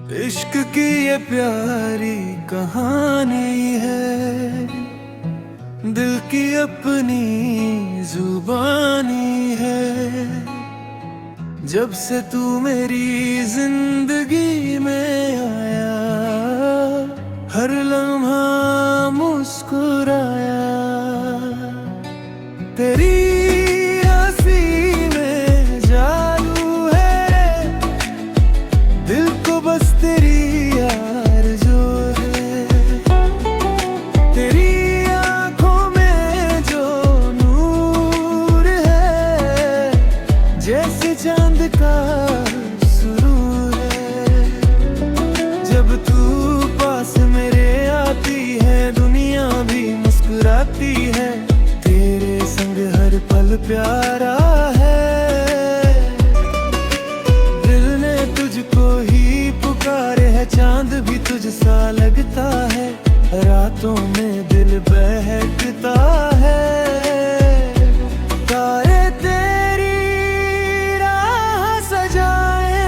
इश्क की ये प्यारी कहानी है, दिल की अपनी जुबानी है। जब से तू मेरी जिंदगी में आया, हर लम्हा मुस्कुराया। तेरी बस तेरी आरज़ू है, तेरी आँखों में जो नूर है, जैसे चांद का सुरूर है। जब तू पास मेरे आती है, दुनिया भी मुस्कुराती है। तेरे संग हर पल प्यारा है। चांद भी तुझसा लगता है, रातों में दिल बहकता है। तारे तेरी राह सजाए,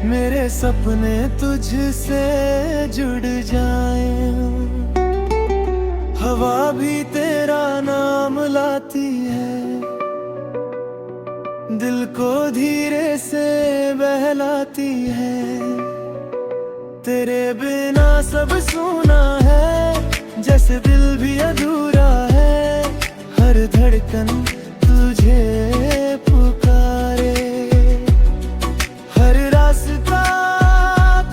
मेरे सपने तुझसे जुड़ जाएं। हवा भी तेरा नाम लाती है, दिल को धीरे से बहलाती है। तेरे बिना सब सूना है, जैसे दिल भी अधूरा है। हर धड़कन तुझे पुकारे, हर रास्ता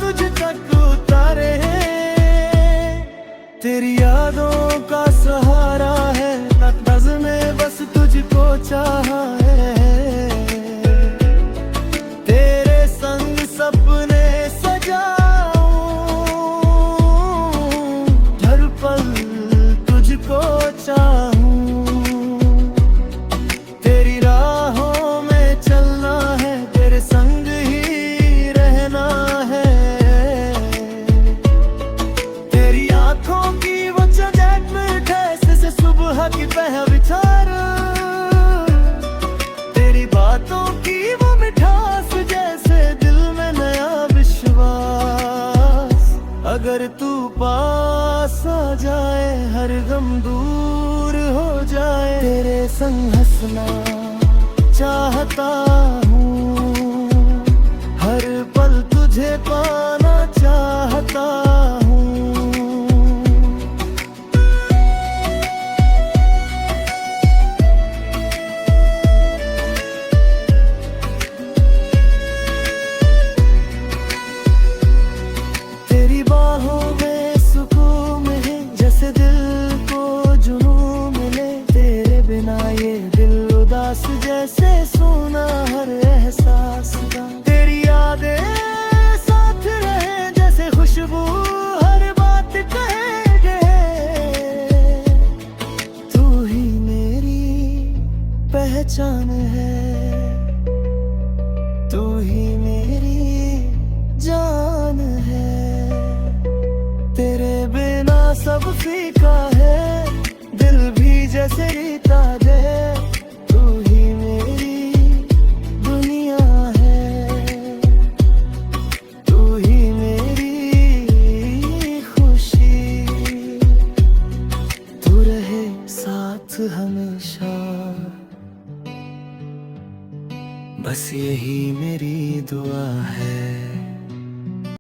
तुझ तक उतारे। तेरी यादों का सहारा है, नज़्में बस तुझको चाहा है। तेरे संग सपने तुझको चाहूं, तेरी राहों में चलना है, तेरे संग ही रहना है। तेरी आंखों की वो चमक मिठास से सुबह की पहचान, तेरी बातों की वो मिठास जैसे दिल में नया विश्वास। अगर तू पास आ जाए, हर गम दूर हो जाए। तेरे संग हंसना चाहता हूँ, हर पल तुझे पाना चाहता हूँ। तेरी बाहों में सुकून है, जैसे दिल को जुनून मिले। तेरे बिना ये दिल उदास जैसे सोना हर एहसास का। तेरी यादें साथ रहे, जैसे खुशबू हर बात कहे। तू ही मेरी पहचान है, तू ही मेरी जान है। तेरे बिना सब फीका है, दिल भी जैसे रीता दे। तू ही मेरी दुनिया है, तू ही मेरी खुशी। तू रहे साथ हमेशा, बस यही मेरी दुआ है।